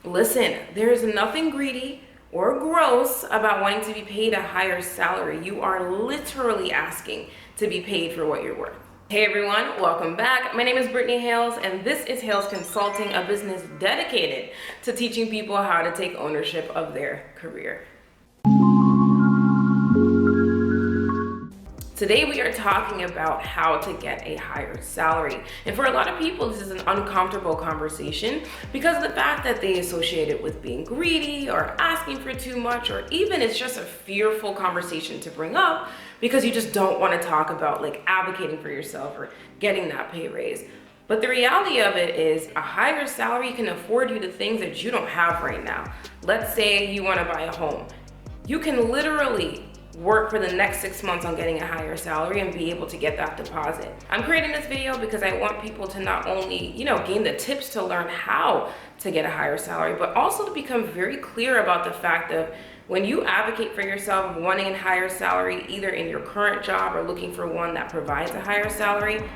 Listen, there is nothing greedy or gross about wanting to be paid a higher salary. You are literally asking to be paid for what you're worth. Hey everyone, welcome back. My name is Brittany Hayles, and this is Hayles Consulting, a business dedicated to teaching people how to take ownership of their career. Today we are talking about how to get a higher salary. And for a lot of people, this is an uncomfortable conversation because of the fact that they associate it with being greedy or asking for too much, or even it's just a fearful conversation to bring up because you just don't want to talk about like advocating for yourself or getting that pay raise. But the reality of it is a higher salary can afford you the things that you don't have right now. Let's say you want to buy a home. You can literally work for the next 6 months on getting a higher salary and be able to get that deposit. I'm creating this video because I want people to not only, gain the tips to learn how to get a higher salary, but also to become very clear about the fact of when you advocate for yourself wanting a higher salary, either in your current job or looking for one that provides a higher salary,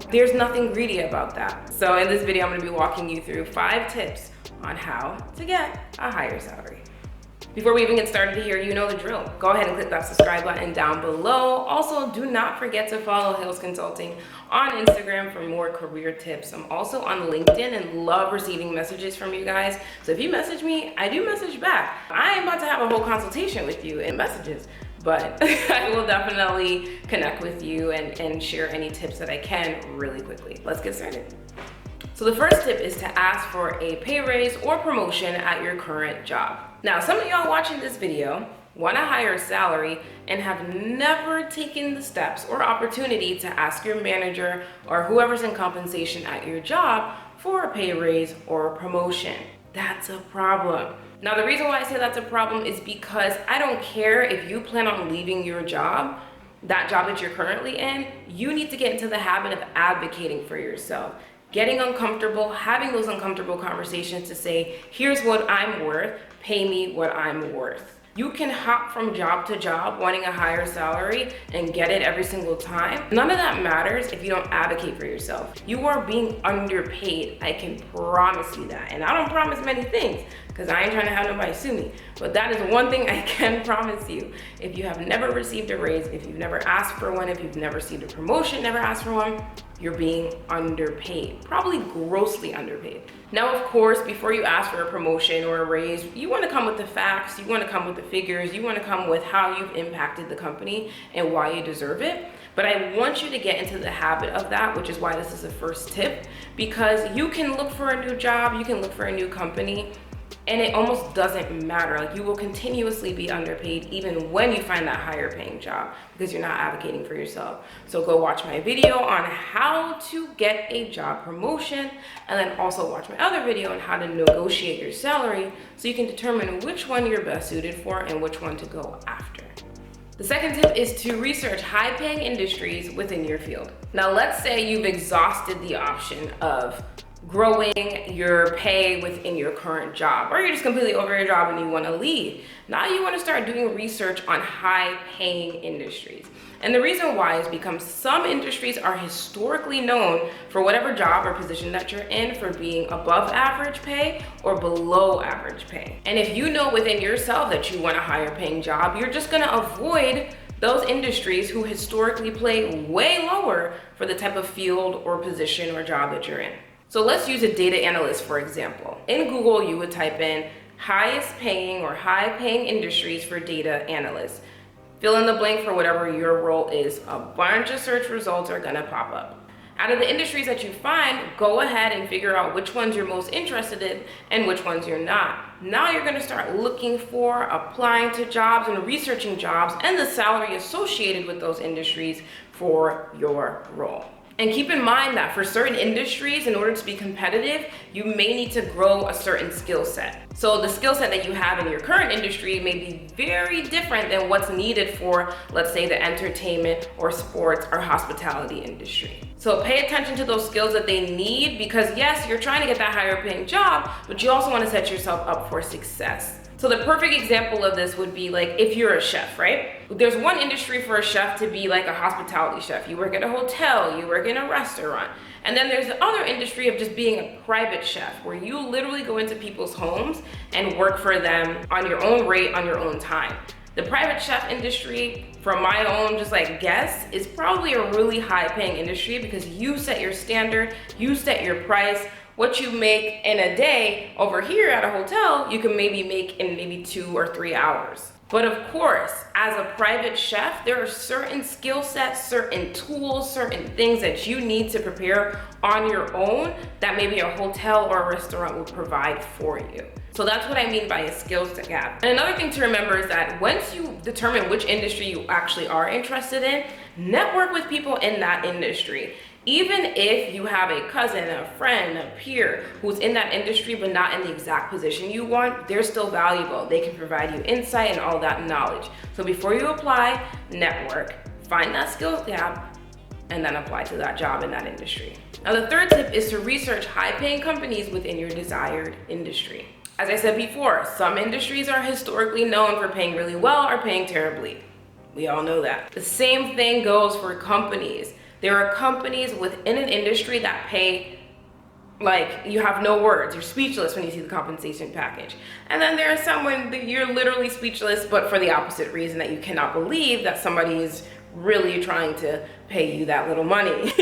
there's nothing greedy about that. So in this video, I'm gonna be walking you through 5 tips on how to get a higher salary. Before we even get started here, you know the drill. Go ahead and click that subscribe button down below. Also, do not forget to follow Hayles Consulting on Instagram for more career tips. I'm also on LinkedIn and love receiving messages from you guys. So if you message me, I do message back. I am about to have a whole consultation with you in messages, but I will definitely connect with you and share any tips that I can really quickly. Let's get started. So the first tip is to ask for a pay raise or promotion at your current job. Now, some of y'all watching this video want a higher salary and have never taken the steps or opportunity to ask your manager or whoever's in compensation at your job for a pay raise or a promotion. That's a problem. Now, the reason why I say that's a problem is because I don't care if you plan on leaving your job, that job that you're currently in, you need to get into the habit of advocating for yourself. Getting uncomfortable, having those uncomfortable conversations to say, here's what I'm worth, pay me what I'm worth. You can hop from job to job wanting a higher salary and get it every single time. None of that matters if you don't advocate for yourself. You are being underpaid, I can promise you that. And I don't promise many things because I ain't trying to have nobody sue me. But that is one thing I can promise you. If you have never received a raise, if you've never asked for one, if you've never received a promotion, never asked for one, you're being underpaid, probably grossly underpaid. Now, of course, before you ask for a promotion or a raise, you want to come with the facts, you want to come with the figures, you want to come with how you've impacted the company and why you deserve it. But I want you to get into the habit of that, which is why this is the first tip, because you can look for a new job, you can look for a new company, and it almost doesn't matter. Like, you will continuously be underpaid even when you find that higher paying job because you're not advocating for yourself. So go watch my video on how to get a job promotion, and then also watch my other video on how to negotiate your salary so you can determine which one you're best suited for and which one to go after. The second tip is to research high-paying industries within your field. Now, let's say you've exhausted the option of growing your pay within your current job, or you're just completely over your job and you want to leave. Now you want to start doing research on high-paying industries. And the reason why is because some industries are historically known for whatever job or position that you're in for being above average pay or below average pay. And if you know within yourself that you want a higher paying job, you're just going to avoid those industries who historically play way lower for the type of field or position or job that you're in. So let's use a data analyst, for example. In Google, you would type in highest paying or high paying industries for data analysts. Fill in the blank for whatever your role is. A bunch of search results are gonna pop up. Out of the industries that you find, go ahead and figure out which ones you're most interested in and which ones you're not. Now you're gonna start looking for, applying to jobs and researching jobs and the salary associated with those industries for your role. And keep in mind that for certain industries, in order to be competitive, you may need to grow a certain skill set. So the skill set that you have in your current industry may be very different than what's needed for, let's say, the entertainment or sports or hospitality industry. So pay attention to those skills that they need, because yes, you're trying to get that higher paying job, but you also want to set yourself up for success. So the perfect example of this would be like if you're a chef, right? There's one industry for a chef to be like a hospitality chef. You work at a hotel, you work in a restaurant. And then there's the other industry of just being a private chef, where you literally go into people's homes and work for them on your own rate, on your own time. The private chef industry, from my own just like guess, is probably a really high paying industry because you set your standard, you set your price. What you make in a day over here at a hotel, you can maybe make in maybe 2 or 3 hours. But of course, as a private chef, there are certain skill sets, certain tools, certain things that you need to prepare on your own that maybe a hotel or a restaurant will provide for you. So that's what I mean by a skills gap. And another thing to remember is that once you determine which industry you actually are interested in, network with people in that industry. Even if you have a cousin, a friend, a peer who's in that industry but not in the exact position you want, they're still valuable. They can provide you insight and all that knowledge. So before you apply, network, find that skills gap, and then apply to that job in that industry. Now the third tip is to research high-paying companies within your desired industry. As I said before, some industries are historically known for paying really well or paying terribly. We all know that. The same thing goes for companies. There are companies within an industry that pay like you have no words. You're speechless when you see the compensation package. And then there are some when you're literally speechless, but for the opposite reason, that you cannot believe that somebody is really trying to pay you that little money.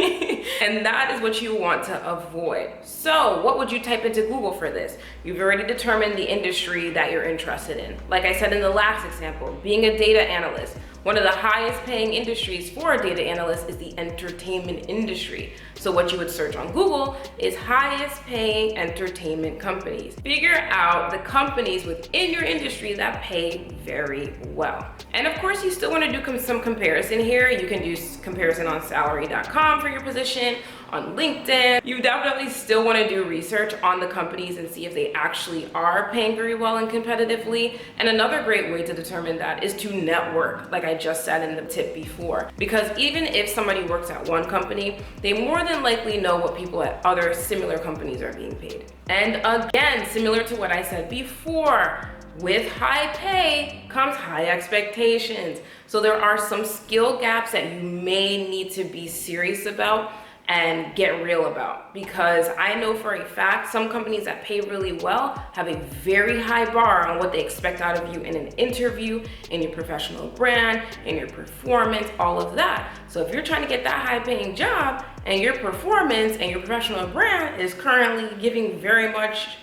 And that is what you want to avoid. So what would you type into Google for this? You've already determined the industry that you're interested in. Like I said in the last example, being a data analyst. One of the highest paying industries for a data analyst is the entertainment industry. So what you would search on Google is highest paying entertainment companies. Figure out the companies within your industry that pay very well. And of course, you still want to do some comparison here. You can do comparison on salary.com for your position, on LinkedIn. You definitely still want to do research on the companies and see if they actually are paying very well and competitively. And another great way to determine that is to network, like I just said in the tip before. Because even if somebody works at one company, they more than likely know what people at other similar companies are being paid. And again, similar to what I said before, with high pay comes high expectations. So there are some skill gaps that you may need to be serious about and get real about, because I know for a fact some companies that pay really well have a very high bar on what they expect out of you in an interview, in your professional brand, in your performance, all of that. So if you're trying to get that high paying job and your performance and your professional brand is currently giving very much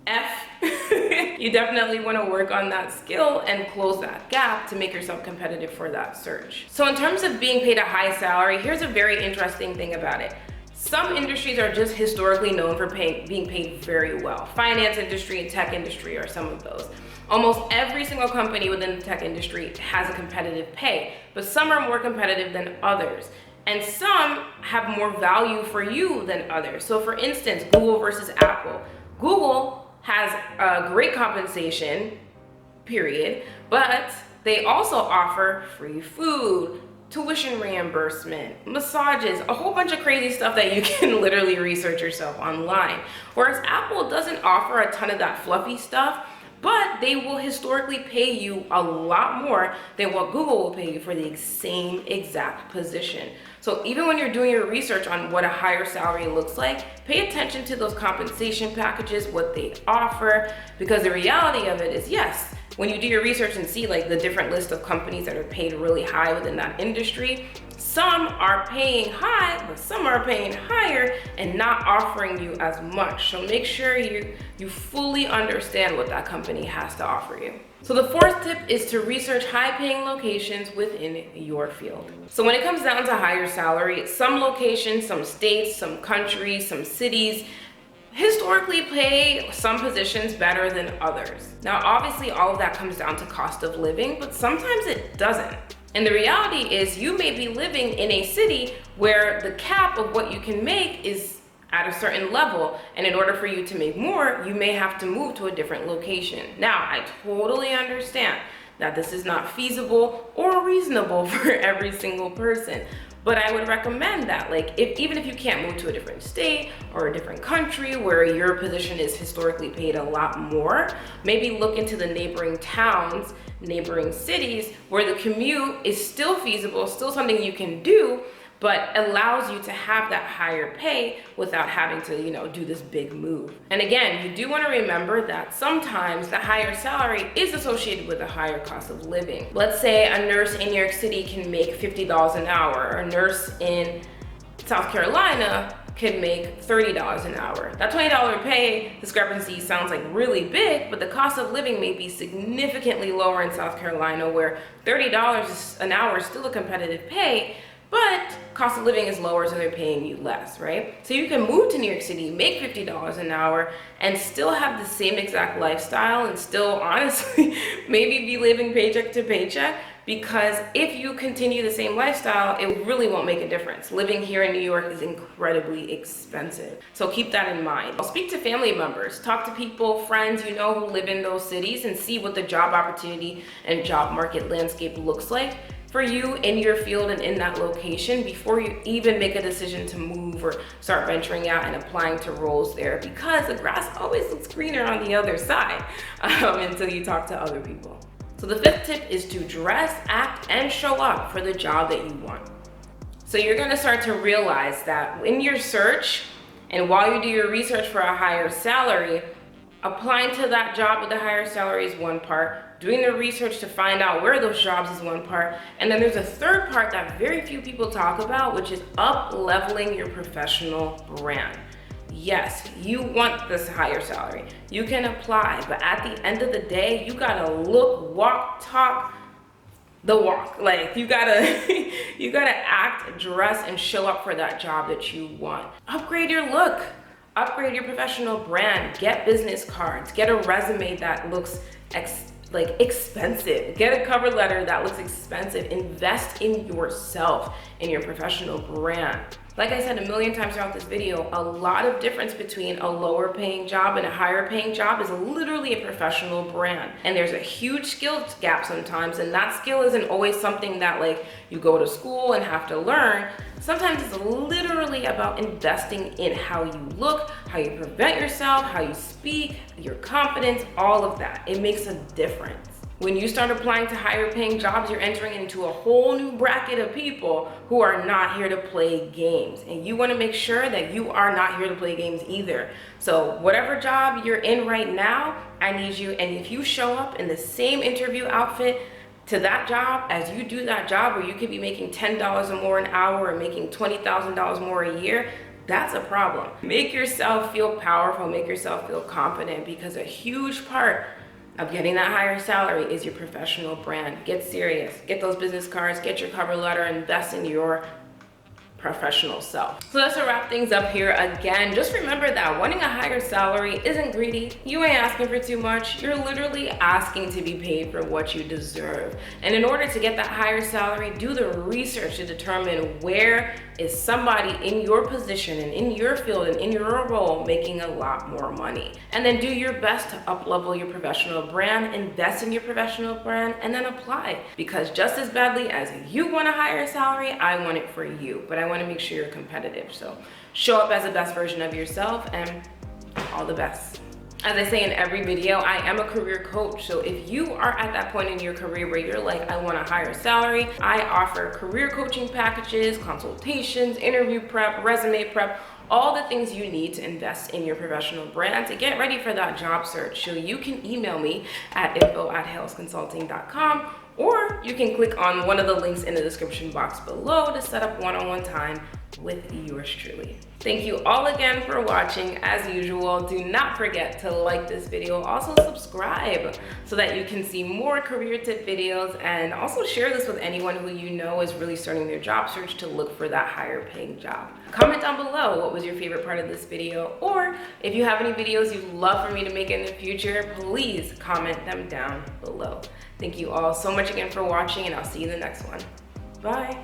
F, you definitely want to work on that skill and close that gap to make yourself competitive for that search. So in terms of being paid a high salary, here's a very interesting thing about it. Some industries are just historically known for being paid very well. Finance industry and tech industry are some of those. Almost every single company within the tech industry has a competitive pay, but some are more competitive than others. And some have more value for you than others. So for instance, Google versus Apple. Google has a great compensation, period, but they also offer free food, tuition reimbursement, massages, a whole bunch of crazy stuff that you can literally research yourself online. Whereas Apple doesn't offer a ton of that fluffy stuff, but they will historically pay you a lot more than what Google will pay you for the same exact position. So even when you're doing your research on what a higher salary looks like, pay attention to those compensation packages, what they offer, because the reality of it is, yes, when you do your research and see like the different list of companies that are paid really high within that industry, some are paying high, but some are paying higher and not offering you as much. So make sure you fully understand what that company has to offer you. So the fourth tip is to research high-paying locations within your field. So when it comes down to higher salary, some locations, some states, some countries, some cities historically pay some positions better than others. Now, obviously, all of that comes down to cost of living, but sometimes it doesn't. And the reality is you may be living in a city where the cap of what you can make is at a certain level, and in order for you to make more, you may have to move to a different location. Now, I totally understand that this is not feasible or reasonable for every single person, but I would recommend that, like, even if you can't move to a different state or a different country where your position is historically paid a lot more, maybe look into the neighboring towns, neighboring cities where the commute is still feasible, still something you can do, but allows you to have that higher pay without having to, do this big move. And again, you do want to remember that sometimes the higher salary is associated with a higher cost of living. Let's say a nurse in New York City can make $50 an hour, or a nurse in South Carolina could make $30 an hour. That $20 pay discrepancy sounds like really big, but the cost of living may be significantly lower in South Carolina, where $30 an hour is still a competitive pay, but cost of living is lower, so they're paying you less, right? So you can move to New York City, make $50 an hour, and still have the same exact lifestyle, and still honestly maybe be living paycheck to paycheck, because if you continue the same lifestyle, it really won't make a difference. Living here in New York is incredibly expensive. So keep that in mind. I'll speak to family members, talk to people, friends who live in those cities, and see what the job opportunity and job market landscape looks like for you in your field and in that location before you even make a decision to move or start venturing out and applying to roles there, because the grass always looks greener on the other side until you talk to other people. So the fifth tip is to dress, act, and show up for the job that you want. So you're gonna start to realize that in your search, and while you do your research for a higher salary, applying to that job with a higher salary is one part, doing the research to find out where those jobs is one part, and then there's a third part that very few people talk about, which is up-leveling your professional brand. Yes, you want this higher salary. You can apply, but at the end of the day, you gotta look, walk, talk the walk. Like you gotta, you gotta act, dress, and show up for that job that you want. Upgrade your look, upgrade your professional brand, get business cards, get a resume that looks expensive, get a cover letter that looks expensive, invest in yourself, in your professional brand. Like I said a million times throughout this video, a lot of difference between a lower paying job and a higher paying job is literally a professional brand. And there's a huge skill gap sometimes, and that skill isn't always something that you go to school and have to learn. Sometimes it's literally about investing in how you look, how you present yourself, how you speak, your confidence, all of that. It makes a difference. When you start applying to higher paying jobs, you're entering into a whole new bracket of people who are not here to play games. And you want to make sure that you are not here to play games either. So whatever job you're in right now, I need you. And if you show up in the same interview outfit to that job as you do that job, where you could be making $10 or more an hour or making $20,000 more a year, that's a problem. Make yourself feel powerful, make yourself feel confident, because a huge part of getting that higher salary is your professional brand. Get serious, get those business cards, get your cover letter, invest in your professional self. So that's to wrap things up here. Again, just remember that wanting a higher salary isn't greedy. You ain't asking for too much. You're literally asking to be paid for what you deserve. And in order to get that higher salary, do the research to determine where is somebody in your position and in your field and in your role making a lot more money. And then do your best to up-level your professional brand, invest in your professional brand, and then apply. Because just as badly as you want a higher salary, I want it for you. But I want to make sure you're competitive. So show up as the best version of yourself, and all the best. As I say in every video, I am a career coach. So if you are at that point in your career where you're like, I want a higher salary, I offer career coaching packages, consultations, interview prep, resume prep, all the things you need to invest in your professional brand to get ready for that job search. So you can email me at info@haylesconsulting.com, or you can click on one of the links in the description box below to set up one-on-one time with yours truly. Thank you all again for watching. As usual, do not forget to like this video. Also subscribe so that you can see more career tip videos, and also share this with anyone who you know is really starting their job search to look for that higher paying job. Comment down below what was your favorite part of this video, or if you have any videos you'd love for me to make in the future, please comment them down below. Thank you all so much again for watching, and I'll see you in the next one. Bye.